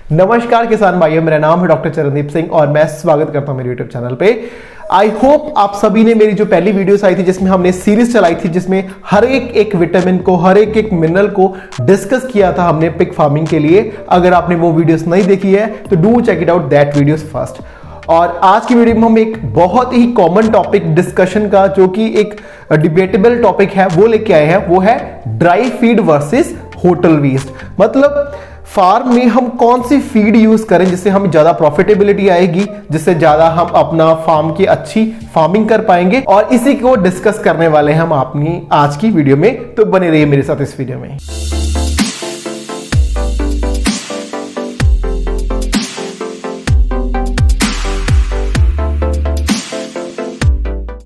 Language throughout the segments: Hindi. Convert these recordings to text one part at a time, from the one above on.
नमस्कार किसान भाइयों, मेरा नाम है डॉक्टर चरणदीप सिंह और मैं स्वागत करता हूं मेरे यूट्यूब चैनल पे। आई होप आप सभी ने मेरी जो पहली वीडियोस आई थी जिसमें हमने सीरीज चलाई थी, जिसमें हर एक विटामिन को, हर एक मिनरल को डिस्कस किया था हमने पिग फार्मिंग के लिए। अगर आपने वो वीडियोस नहीं देखी है तो do check it out that videos first. और आज की वीडियो में हम एक बहुत ही कॉमन टॉपिक डिस्कशन का, जो कि एक डिबेटेबल टॉपिक है, वो लेके आए हैं। वो है dry feed versus hotel waste. मतलब फार्म में हम कौन सी फीड यूज करें जिससे हमें ज्यादा प्रॉफिटेबिलिटी आएगी, जिससे ज्यादा हम अपना फार्म की अच्छी फार्मिंग कर पाएंगे। और इसी को डिस्कस करने वाले हैं हम अपनी आज की वीडियो में, तो बने रहिए मेरे साथ इस वीडियो में।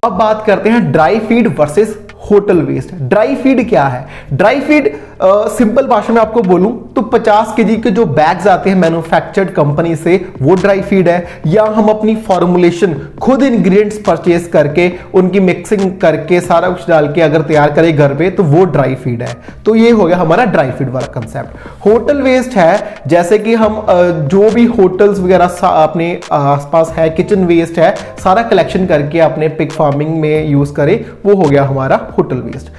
अब बात करते हैं dry feed versus hotel waste. Dry feed क्या है? ड्राई फीड सिंपल भाषा में आपको बोलूं तो 50 केजी के जो बैग्स आते हैं मैन्युफैक्चर्ड कंपनी से, वो ड्राई फीड है। या हम अपनी फॉर्मुलेशन खुद इंग्रेडिएंट्स परचेज करके उनकी मिक्सिंग करके सारा कुछ डाल के अगर तैयार करें घर पे, तो वो ड्राई फीड है। तो ये हो गया हमारा ड्राई फीड वाला कंसेप्ट। होटल वेस्ट है जैसे कि हम जो भी होटल्स वगैरह अपने आसपास है, किचन वेस्ट है, सारा कलेक्शन करके अपने पिग फार्मिंग में यूज करें, वो हो गया हमारा होटल वेस्ट।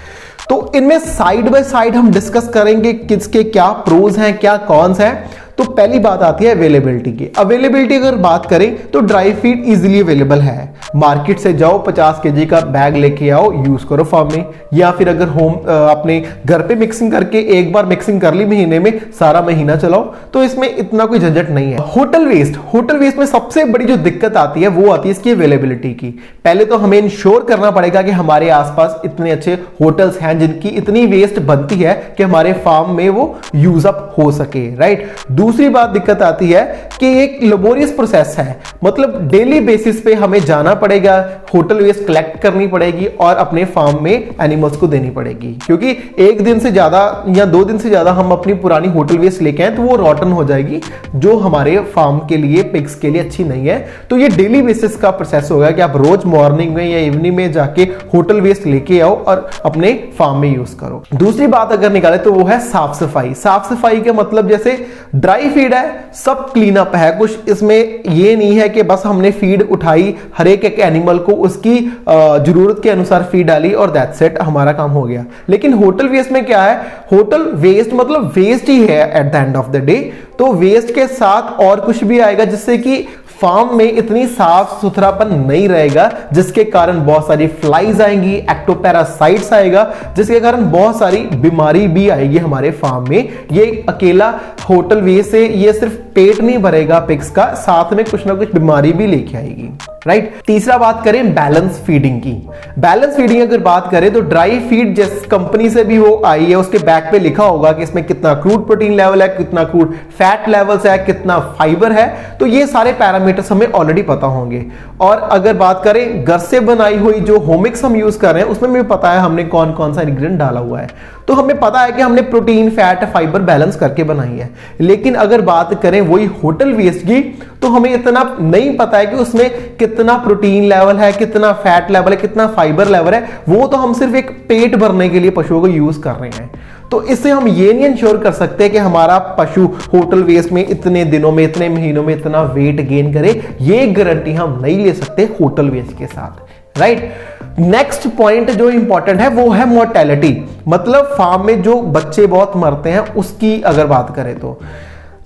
तो इनमें साइड बाय साइड हम डिस्कस करेंगे किसके क्या प्रोज हैं, क्या कॉन्स हैं। तो पहली बात आती है अवेलेबिलिटी की। अवेलेबिलिटी अगर बात करें तो ड्राई फीड इजीली अवेलेबल है। मार्केट से जाओ, 50 केजी का बैग लेके आओ, यूज करो फार्म में। या फिर अगर होम अपने घर पे मिक्सिंग करके एक बार मिक्सिंग कर ली महीने में, सारा महीना चलाओ, तो इसमें इतना कोई झंझट नहीं है। होटल वेस्ट में सबसे बड़ी जो दिक्कत आती है वो आती है इसकी अवेलेबिलिटी की। पहले तो हमें इंश्योर करना पड़ेगा कि हमारे आसपास इतने अच्छे होटल्स हैं जिनकी इतनी वेस्ट बनती है कि हमारे फार्म में वो यूज अप हो सके, राइट। दूसरी बात दिक्कत आती है कि एक लेबोरियस प्रोसेस है। मतलब डेली बेसिस पे हमें जाना पड़ेगा, होटल वेस्ट कलेक्ट करनी पड़ेगी और अपने फार्म में एनिमल्स को देनी पड़ेगी। क्योंकि एक दिन से ज्यादा या 2 दिन से ज्यादा हम अपनी पुरानी होटल वेस्ट लेके आए तो वो रॉटन हो जाएगी, जो हमारे फार्म के लिए, पिग्स के लिए अच्छी नहीं है। तो ये डेली बेसिस का प्रोसेस होगा कि आप रोज मॉर्निंग में या इवनिंग में जाके होटल वेस्ट लेके आओ और अपने फार्म में यूज करो। दूसरी बात अगर निकाले तो वो है साफ सफाई। साफ सफाई का मतलब जैसे ड्राई फीड है, सब क्लीन अप है। कुछ इसमें ये नहीं है कि बस हमने फीड उठाई, हर एक एनिमल को उसकी जरूरत के अनुसार फीड डाली और दैट्स इट, हमारा काम हो गया। लेकिन होटल वेस्ट में क्या है? होटल वेस्ट मतलब वेस्ट ही है at the end of the day. तो वेस्ट के साथ और कुछ भी आएगा जिससे कि फार्म में इतनी साफ सुथरापन नहीं रहेगा, जिसके कारण बहुत सारी फ्लाइज आएंगी, एक्टोपैरासाइट्स आएगा, जिसके कारण बहुत सारी बीमारी भी आएगी हमारे फार्म में। ये अकेला होटल वेस्ट से ये सिर्फ पेट नहीं भरेगा पिग्स का, साथ में कुछ ना कुछ बीमारी भी लेके आएगी, राइट। तीसरा बात करें बैलेंस फीडिंग की। बैलेंस फीडिंग अगर बात करें तो ड्राई फीड जिस कंपनी से भी वो आई है उसके बैक पे लिखा होगा कि इसमें कितना क्रूड प्रोटीन लेवल है, कितना क्रूड फैट लेवल्स है, कितना फाइबर है। तो ये सारे पैरामीटर्स हमें ऑलरेडी पता होंगे। और अगर बात करें घर से बनाई हुई जो होमिक्स हम यूज कर रहे हैं, उसमें भी पता है हमने कौन कौन सा इंग्रेडिएंट डाला हुआ है। तो हमें पता है कि हमने प्रोटीन, फैट, फाइबर बैलेंस करके बनाई है। लेकिन अगर बात करें वही होटल वेस्ट की, तो हमें इतना नहीं पता है कि उसमें कितना प्रोटीन लेवल है, कितना फैट लेवल है, कितना फाइबर लेवल है। वो तो हम सिर्फ एक पेट भरने के लिए पशुओं को यूज कर रहे हैं। तो इससे हम ये नहीं इंश्योर कर सकते कि हमारा पशु होटल वेस्ट में इतने दिनों में, इतने महीनों में इतना वेट गेन करे। ये गारंटी हम नहीं ले सकते होटल वेस्ट के साथ, राइट। नेक्स्ट पॉइंट जो इंपॉर्टेंट है वो है मोर्टेलिटी। मतलब फार्म में जो बच्चे बहुत मरते हैं उसकी अगर बात करें तो,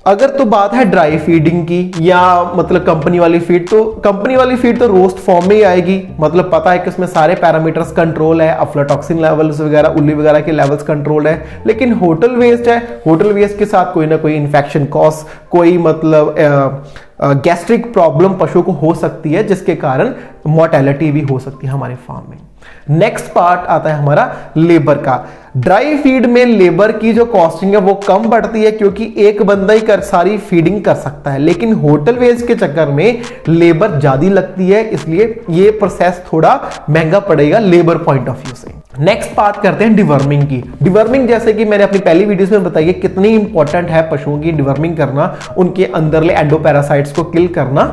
अगर तो बात है ड्राई फीडिंग की या मतलब कंपनी वाली फीड, तो कंपनी वाली फीड तो रोस्ट फॉर्म में ही आएगी। मतलब पता है कि उसमें सारे पैरामीटर्स कंट्रोल है, अफ्लाटॉक्सिन लेवल्स वगैरह, उल्ली वगैरह के लेवल्स कंट्रोल है। लेकिन होटल वेस्ट है, होटल वेस्ट के साथ कोई ना कोई इन्फेक्शन कॉज, कोई मतलब गैस्ट्रिक प्रॉब्लम पशु को हो सकती है, जिसके कारण मोर्टेलिटी भी हो सकती है हमारे फार्म में। नेक्स्ट पार्ट आता है हमारा लेबर का। ड्राई फीड में लेबर की जो कॉस्टिंग है वो कम बढ़ती है, क्योंकि एक बंदा ही सारी फीडिंग कर सकता है। लेकिन होटल वेस्ट के चक्कर में लेबर ज्यादा लगती है, इसलिए ये प्रोसेस थोड़ा महंगा पड़ेगा लेबर पॉइंट ऑफ व्यू से। नेक्स्ट बात करते हैं डिवर्मिंग की। डिवर्मिंग जैसे कि मैंने अपनी पहली वीडियोस में बताई है कितनी इंपॉर्टेंट है पशुओं की डिवर्मिंग करना, उनके अंदरले एंडोपैरासाइट्स को किल करना।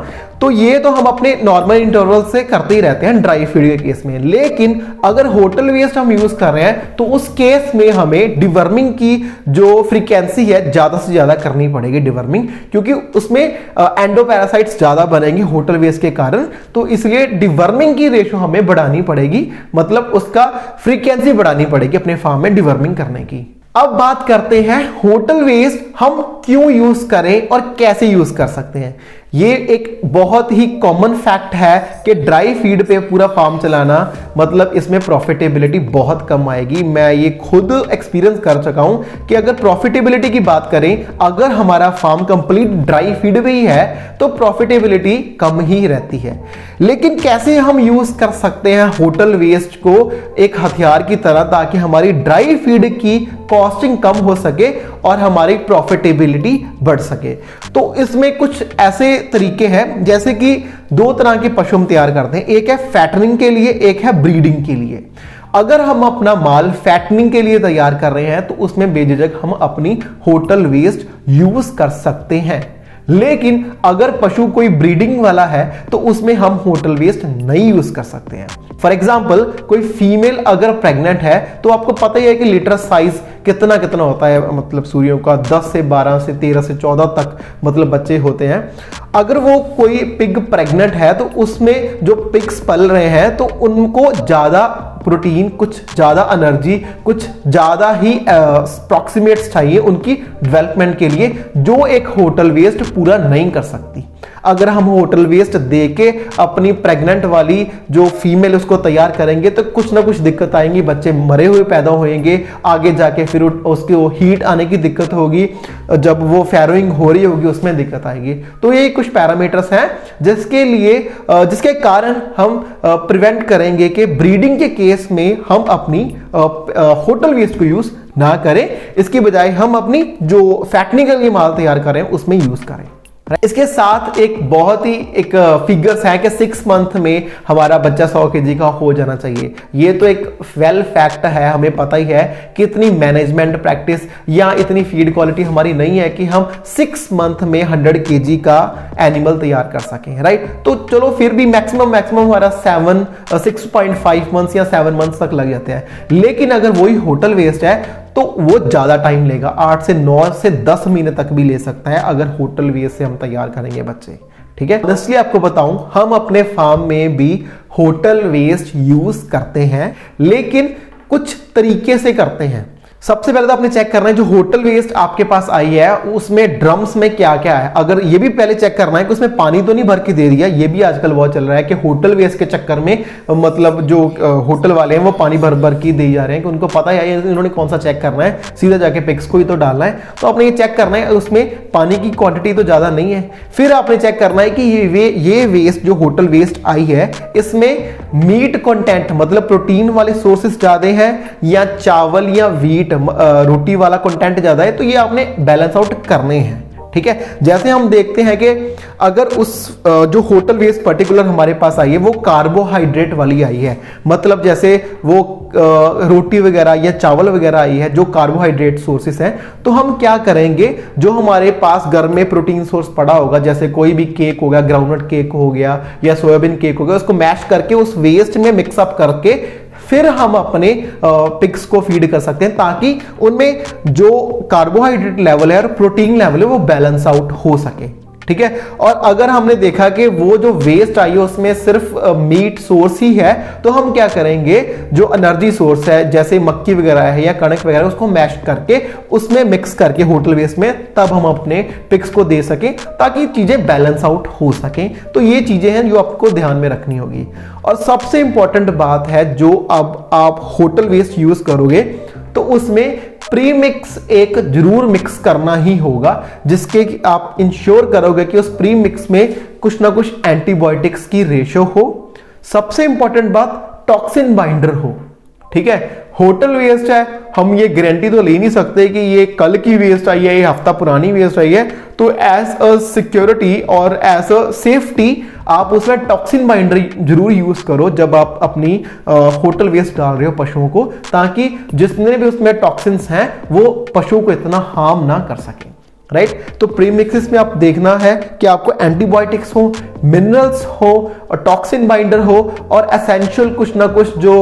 तो ये तो हम अपने नॉर्मल इंटरवल से करते ही रहते हैं ड्राई फीड के केस में। लेकिन अगर होटल वेस्ट हम यूज कर रहे हैं तो उस केस में हमें डिवर्मिंग की जो फ्रीक्वेंसी है ज्यादा से ज्यादा करनी पड़ेगी डिवर्मिंग, क्योंकि उसमें एंडोपैरासाइट्स ज्यादा बनेंगे होटल वेस्ट के कारण। तो इसलिए डिवर्मिंग की रेशो हमें बढ़ानी पड़ेगी, मतलब उसका फ्रीक्वेंसी बढ़ानी पड़ेगी अपने फार्म में डिवर्मिंग करने की। अब बात करते हैं होटल वेस्ट हम क्यों यूज करें और कैसे यूज कर सकते हैं। ये एक बहुत ही कॉमन फैक्ट है कि ड्राई फीड पे पूरा फार्म चलाना मतलब इसमें प्रॉफिटेबिलिटी बहुत कम आएगी। मैं ये खुद एक्सपीरियंस कर चुका हूं कि अगर प्रॉफिटेबिलिटी की बात करें, अगर हमारा फार्म कंप्लीट ड्राई फीड पे ही है तो प्रॉफिटेबिलिटी कम ही रहती है। लेकिन कैसे हम यूज कर सकते हैं होटल वेस्ट को एक हथियार की तरह, ताकि हमारी ड्राई फीड की कॉस्टिंग कम हो सके और हमारी प्रॉफिटेबिलिटी बढ़ सके। तो इसमें कुछ ऐसे तरीके हैं, जैसे कि दो तरह के पशु हम तैयार करते हैं, एक है फैटनिंग के लिए, एक है ब्रीडिंग के लिए। अगर हम अपना माल फैटनिंग के लिए तैयार कर रहे हैं तो उसमें बेझिझक हम अपनी होटल वेस्ट यूज कर सकते हैं। लेकिन अगर पशु कोई ब्रीडिंग वाला है तो उसमें हम होटल वेस्ट नहीं यूज कर सकते हैं। फॉर एग्जाम्पल कोई फीमेल अगर प्रेग्नेंट है तो आपको पता ही है कि लीटर साइज कितना कितना होता है, मतलब सूर्यों का 10 से 12 से 13 से 14 तक मतलब बच्चे होते हैं। अगर वो कोई पिग प्रेग्नेंट है तो उसमें जो पिग्स पल रहे हैं तो उनको ज्यादा प्रोटीन, कुछ ज्यादा एनर्जी, कुछ ज्यादा ही प्रॉक्सिमेट्स चाहिए उनकी डेवलपमेंट के लिए, जो एक होटल वेस्ट पूरा नहीं कर सकती। अगर हम होटल वेस्ट देके अपनी प्रेग्नेंट वाली जो फीमेल उसको तैयार करेंगे तो कुछ ना कुछ दिक्कत आएंगी, बच्चे मरे हुए पैदा होंगे, आगे जाके फिर उसके वो हीट आने की दिक्कत होगी, जब वो फैरोइंग हो रही होगी उसमें दिक्कत आएगी। तो ये कुछ पैरामीटर्स हैं जिसके कारण हम प्रिवेंट करेंगे कि ब्रीडिंग के केस में हम अपनी होटल वेस्ट को यूज ना करें, इसकी बजाय हम अपनी जो फैटनिंग के लिए माल तैयार करें उसमें यूज करें। इसके साथ एक बहुत ही एक फिगर्स है कि 6 मंथ में हमारा बच्चा 100 kg का हो जाना चाहिए। ये तो एक वेल फैक्ट है, हमें पता ही है कि इतनी मैनेजमेंट प्रैक्टिस या इतनी फीड क्वालिटी हमारी नहीं है कि हम 6 मंथ में 100 kg का एनिमल तैयार कर सकें, राइट। तो चलो फिर भी मैक्सिमम हमारा 6.5 मंथ्स या 7 मंथ्स तक लग जाते हैं। लेकिन अगर वही होटल वेस्ट है तो वो ज्यादा टाइम लेगा, 8 से 9 से 10 महीने तक भी ले सकता है अगर होटल वेस्ट से हम तैयार करेंगे बच्चे, ठीक है। इसलिए आपको बताऊं, हम अपने फार्म में भी होटल वेस्ट यूज करते हैं, लेकिन कुछ तरीके से करते हैं। सबसे पहले तो आपने चेक करना है जो होटल वेस्ट आपके पास आई है उसमें ड्रम्स में क्या क्या है। अगर ये भी पहले चेक करना है कि उसमें पानी तो नहीं भर के दे दिया, ये भी आजकल बहुत चल रहा है कि होटल वेस्ट के चक्कर में मतलब जो होटल वाले हैं वो पानी भर भर के दे जा रहे हैं कि उनको पता है इन्होंने कौन सा चेक करना है, सीधा जाके पिग्स को ही तो डालना है। तो आपने ये चेक करना है उसमें पानी की क्वांटिटी तो ज्यादा नहीं है। फिर आपने चेक करना है कि ये वेस्ट जो होटल वेस्ट आई है इसमें मीट कंटेंट मतलब प्रोटीन वाले सोर्सेस ज्यादा हैं या चावल या व्हीट रोटी वाला कंटेंट ज्यादा है, तो ये आपने बैलेंस आउट करने हैं, ठीक है। जैसे हम देखते हैं कि अगर उस जो होटल वेस्ट पर्टिकुलर हमारे पास आई है वो कार्बोहाइड्रेट वाली आई है, मतलब जैसे वो रोटी वगैरह या चावल वगैरह आई है जो कार्बोहाइड्रेट सोर्सेस हैं, तो हम क्या करेंगे, जो हमारे पास घर में प्रोटीन सोर्स पड़ा होगा, जैसे कोई भी केक हो गया, ग्राउंडनट केक हो गया या सोयाबीन केक हो गया, उसको मैश करके उस वेस्ट में मिक्सअप करके फिर हम अपने पिग्स को फीड कर सकते हैं, ताकि उनमें जो कार्बोहाइड्रेट लेवल है और प्रोटीन लेवल है वो बैलेंस आउट हो सके, ठीक है। और अगर हमने देखा कि वो जो वेस्ट आई है उसमें सिर्फ मीट सोर्स ही है, तो हम क्या करेंगे, जो एनर्जी सोर्स है जैसे मक्की वगैरह है या कणक वगैरह, उसको मैश करके उसमें मिक्स करके होटल वेस्ट में तब हम अपने पिग्स को दे सकें, ताकि चीजें बैलेंस आउट हो सकें। तो ये चीजें हैं जो आपको ध्यान में रखनी होगी। और सबसे इंपॉर्टेंट बात है, जो अब आप होटल वेस्ट यूज करोगे तो उसमें प्री मिक्स एक जरूर मिक्स करना ही होगा, जिसके आप इंश्योर करोगे कि उस प्री मिक्स में कुछ ना कुछ एंटीबायोटिक्स की रेशो हो। सबसे इंपॉर्टेंट बात, टॉक्सिन बाइंडर हो, ठीक है। होटल वेस्ट है, हम ये गारंटी तो ले नहीं सकते कि ये कल की वेस्ट आई है, ये हफ्ता पुरानी वेस्ट आई है, तो एज अ सिक्योरिटी और एज अ सेफ्टी आप उसमें टॉक्सिन बाइंडर जरूर यूज करो जब आप अपनी होटल वेस्ट डाल रहे हो पशुओं को, ताकि जितने भी उसमें टॉक्सिन्स हैं वो पशुओं को इतना हार्म ना कर सके। राइट। तो प्रीमिक्सेस में आप देखना है कि आपको एंटीबायोटिक्स हो, मिनरल्स हो और टॉक्सिन बाइंडर हो और एसेंशियल कुछ ना कुछ जो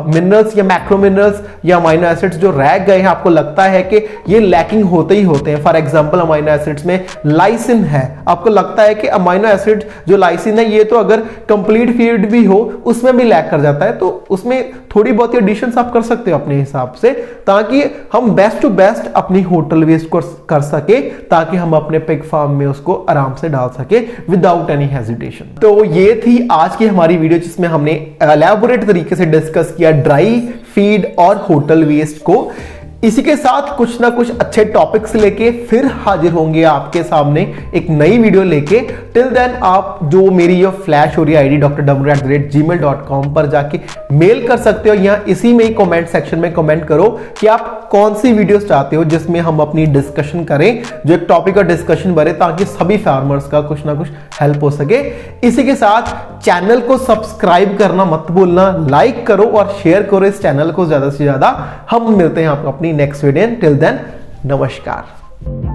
मिनरल्स या मैक्रो मिनरल्स या अमाइनो एसिड्स जो रह गए हैं, आपको लगता है कि ये लैकिंग होते ही होते हैं। फॉर एग्जांपल अमाइनो एसिड्स में लाइसिन है, आपको लगता है कि अमाइनो एसिड जो लाइसिन है ये तो अगर कंप्लीट फीड भी हो उसमें भी लैक कर जाता है, तो उसमें थोड़ी बहुत एडिशंस आप कर सकते हो अपने हिसाब से, ताकि हम बेस्ट टू बेस्ट अपनी होटल वेस्ट को कर सके, ताकि हम अपने पिग फार्म में उसको आराम से डाल सके विदाउट एनी हेजिटेशन। तो ये थी आज की हमारी वीडियो जिसमें हमने एलैबोरेट तरीके से डिस्कस किया ड्राई फीड और होटल वेस्ट को। इसी के साथ कुछ ना कुछ अच्छे टॉपिक्स लेके फिर हाजिर होंगे आपके सामने एक नई वीडियो लेके। टिल देन आप जो मेरी ये फ्लैश हो रही आईडी drw@gmail.com पर जाके मेल कर सकते हो, या इसी में ही कमेंट सेक्शन में कमेंट करो कि आप कौन सी वीडियोस चाहते हो जिसमें हम अपनी डिस्कशन करें, जो एक टॉपिक का डिस्कशन बने, ताकि सभी फार्मर्स का कुछ ना कुछ हेल्प हो सके। इसी के साथ चैनल को सब्सक्राइब करना मत भूलना, लाइक करो और शेयर करो इस चैनल को ज्यादा से ज्यादा। हम मिलते हैं आपको अपनी नेक्स्ट वीडियो। टिल देन नमस्कार।